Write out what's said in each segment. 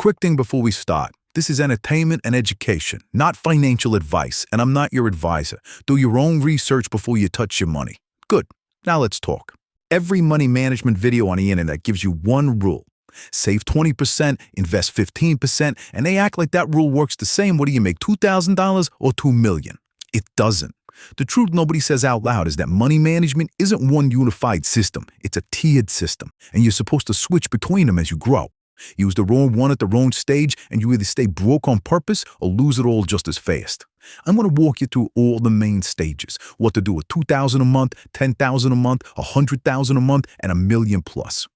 Quick thing before we start. This is entertainment and education, not financial advice, and I'm not your advisor. Do your own research before you touch your money. Good. Now let's talk. Every money management video on the internet gives you one rule. Save 20%, invest 15%, and they act like that rule works the same whether you make $2,000 or $2 million. It doesn't. The truth nobody says out loud is that money management isn't one unified system. It's a tiered system, and you're supposed to switch between them as you grow. Use the wrong one at the wrong stage, and you either stay broke on purpose or lose it all just as fast. I'm going to walk you through all the main stages, what to do with $2,000 a month, $10,000 a month, $100,000 a month, and $1 million plus.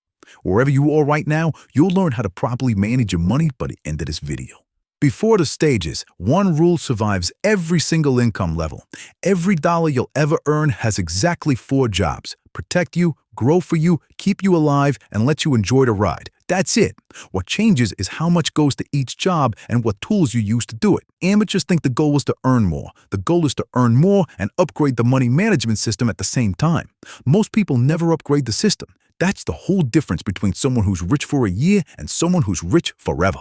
Wherever you are right now, you'll learn how to properly manage your money by the end of this video. Before the stages, one rule survives every single income level. Every dollar you'll ever earn has exactly 4 jobs: protect you, grow for you, keep you alive, and let you enjoy the ride. That's it. What changes is how much goes to each job and what tools you use to do it. Amateurs think the goal is to earn more. The goal is to earn more and upgrade the money management system at the same time. Most people never upgrade the system. That's the whole difference between someone who's rich for a year and someone who's rich forever.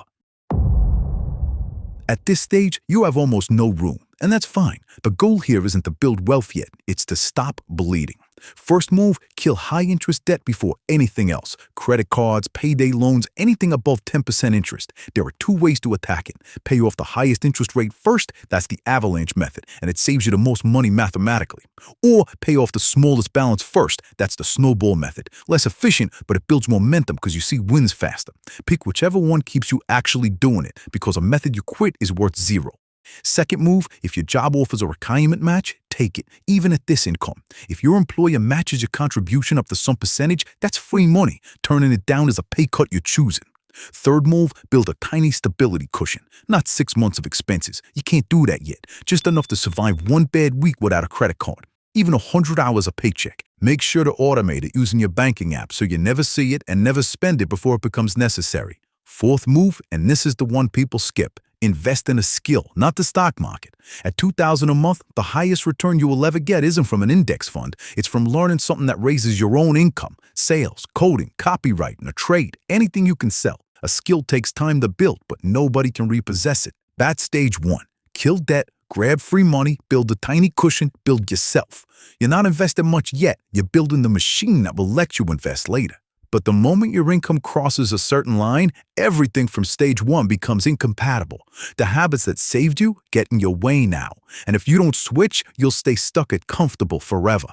At this stage, you have almost no room, and that's fine. The goal here isn't to build wealth yet, it's to stop bleeding. First move, kill high-interest debt before anything else. Credit cards, payday loans, anything above 10% interest. There are 2 ways to attack it. Pay off the highest interest rate first, that's the avalanche method, and it saves you the most money mathematically. Or pay off the smallest balance first, that's the snowball method. Less efficient, but it builds momentum because you see wins faster. Pick whichever one keeps you actually doing it, because a method you quit is worth 0. Second move, if your job offers a retirement match, take it, even at this income. If your employer matches your contribution up to some percentage, that's free money. Turning it down is a pay cut you're choosing. Third move, build a tiny stability cushion. Not 6 months of expenses. You can't do that yet. Just enough to survive 1 bad week without a credit card. Even 100 hours a paycheck. Make sure to automate it using your banking app so you never see it and never spend it before it becomes necessary. Fourth move, and this is the one people skip. Invest in a skill, not the stock market. At $2,000 a month, the highest return you will ever get isn't from an index fund. It's from learning something that raises your own income. Sales, coding, copywriting, a trade, anything you can sell. A skill takes time to build, but nobody can repossess it. That's stage 1. Kill debt, grab free money, build a tiny cushion, build yourself. You're not investing much yet. You're building the machine that will let you invest later. But the moment your income crosses a certain line, everything from stage 1 becomes incompatible. The habits that saved you get in your way now. And if you don't switch, you'll stay stuck at comfortable forever.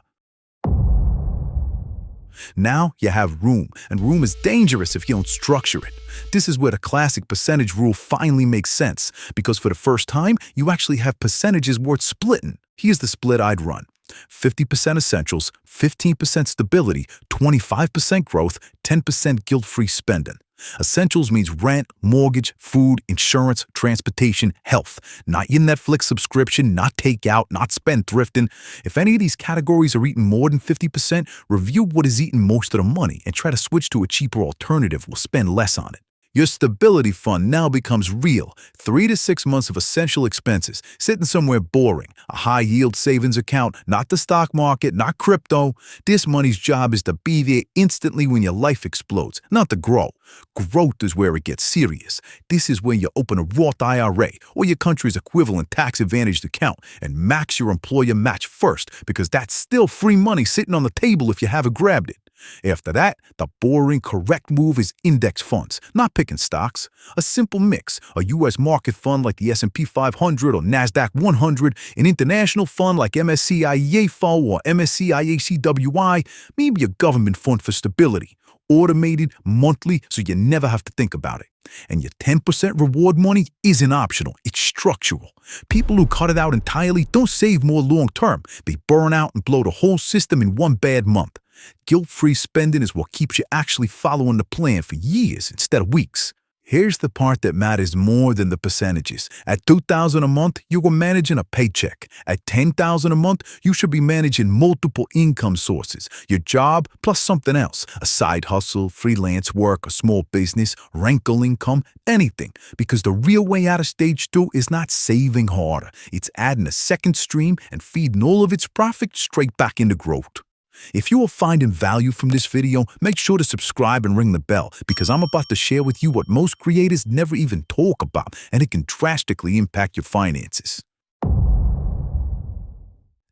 Now you have room, and room is dangerous if you don't structure it. This is where the classic percentage rule finally makes sense, because for the first time, you actually have percentages worth splitting. Here's the split I'd run. 50% essentials, 15% stability, 25% growth, 10% guilt-free spending. Essentials means rent, mortgage, food, insurance, transportation, health. Not your Netflix subscription, not takeout, not spendthrifting. If any of these categories are eating more than 50%, review what is eating most of the money and try to switch to a cheaper alternative or spend less on it. Your stability fund now becomes real. 3 to 6 months of essential expenses, sitting somewhere boring. A high-yield savings account, not the stock market, not crypto. This money's job is to be there instantly when your life explodes, not to grow. Growth is where it gets serious. This is where you open a Roth IRA or your country's equivalent tax-advantaged account and max your employer match first, because that's still free money sitting on the table if you haven't grabbed it. After that, the boring, correct move is index funds, not picking stocks. A simple mix, a U.S. market fund like the S&P 500 or NASDAQ 100, an international fund like MSCI EAFO or MSCI ACWI, maybe a government fund for stability. Automated, monthly, so you never have to think about it. And your 10% reward money isn't optional, it's structural. People who cut it out entirely don't save more long-term. They burn out and blow the whole system in 1 bad month. Guilt-free spending is what keeps you actually following the plan for years instead of weeks. Here's the part that matters more than the percentages. At $2,000 a month, you're managing a paycheck. At $10,000 a month, you should be managing multiple income sources. Your job plus something else. A side hustle, freelance work, a small business, rental income, anything. Because the real way out of stage 2 is not saving harder. It's adding a second stream and feeding all of its profit straight back into growth. If you are finding value from this video, make sure to subscribe and ring the bell because I'm about to share with you what most creators never even talk about, and it can drastically impact your finances.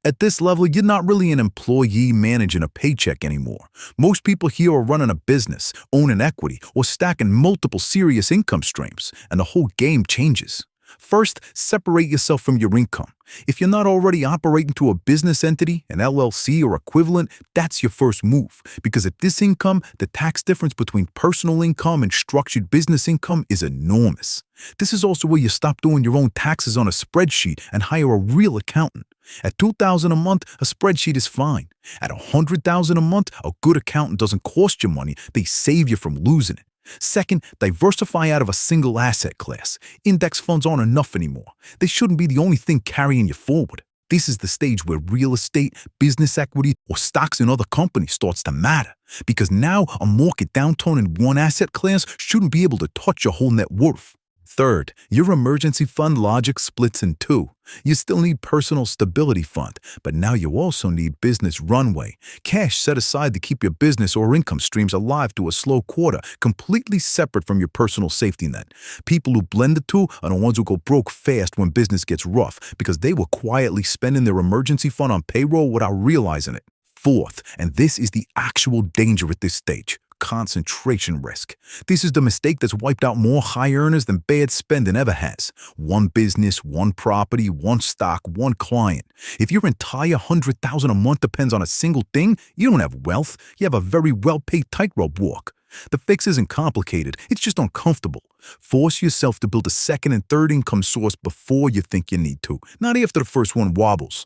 At this level, you're not really an employee managing a paycheck anymore. Most people here are running a business, owning equity, or stacking multiple serious income streams, and the whole game changes. First, separate yourself from your income. If you're not already operating through a business entity, an LLC or equivalent, that's your first move. Because at this income, the tax difference between personal income and structured business income is enormous. This is also where you stop doing your own taxes on a spreadsheet and hire a real accountant. At $2,000 a month, a spreadsheet is fine. At $100,000 a month, a good accountant doesn't cost you money, they save you from losing it. Second, diversify out of a single asset class. Index funds aren't enough anymore. They shouldn't be the only thing carrying you forward. This is the stage where real estate, business equity, or stocks in other companies starts to matter. Because now a market downturn in one asset class shouldn't be able to touch your whole net worth. Third, your emergency fund logic splits in two. You still need personal stability fund, but now you also need business runway, cash set aside to keep your business or income streams alive through a slow quarter, completely separate from your personal safety net. People who blend the two are the ones who go broke fast when business gets rough because they were quietly spending their emergency fund on payroll without realizing it. Fourth, and this is the actual danger at this stage, concentration risk. This is the mistake that's wiped out more high earners than bad spending ever has. One business, one property, one stock, one client. If your entire $100,000 a month depends on a single thing, you don't have wealth. You have a very well-paid tightrope walk. The fix isn't complicated, it's just uncomfortable. Force yourself to build a second and third income source before you think you need to, not after the first one wobbles.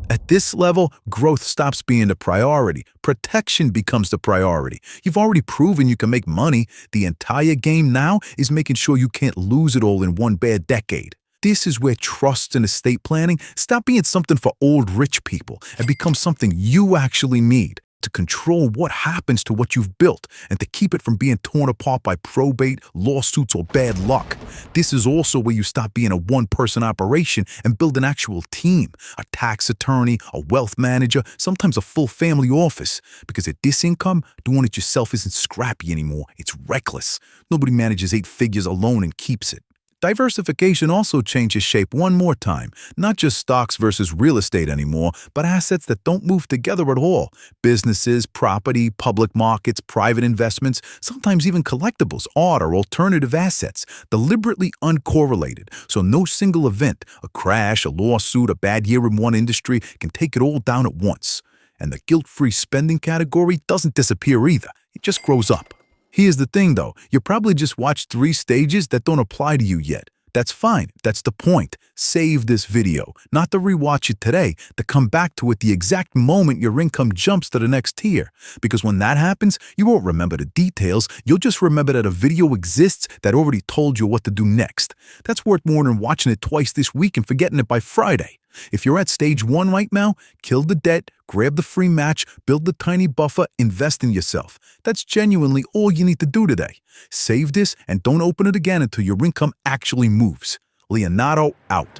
At this level, growth stops being the priority. Protection becomes the priority. You've already proven you can make money. The entire game now is making sure you can't lose it all in one bad decade. This is where trust and estate planning stop being something for old rich people and become something you actually need to control what happens to what you've built and to keep it from being torn apart by probate, lawsuits, or bad luck. This is also where you stop being a one-person operation and build an actual team, a tax attorney, a wealth manager, sometimes a full family office. Because at this income, doing it yourself isn't scrappy anymore, it's reckless. Nobody manages 8 figures alone and keeps it. Diversification also changes shape one more time, not just stocks versus real estate anymore, but assets that don't move together at all. Businesses, property, public markets, private investments, sometimes even collectibles, art, or alternative assets, deliberately uncorrelated. So no single event, a crash, a lawsuit, a bad year in one industry, can take it all down at once. And the guilt-free spending category doesn't disappear either, it just grows up. Here's the thing though, you probably just watched 3 stages that don't apply to you yet. That's fine, that's the point. Save this video, not to rewatch it today, to come back to it the exact moment your income jumps to the next tier. Because when that happens, you won't remember the details, you'll just remember that a video exists that already told you what to do next. That's worth more than watching it twice this week and forgetting it by Friday. If you're at stage 1 right now, kill the debt, grab the free match, build the tiny buffer, invest in yourself. That's genuinely all you need to do today. Save this and don't open it again until your income actually moves. Leonardo out.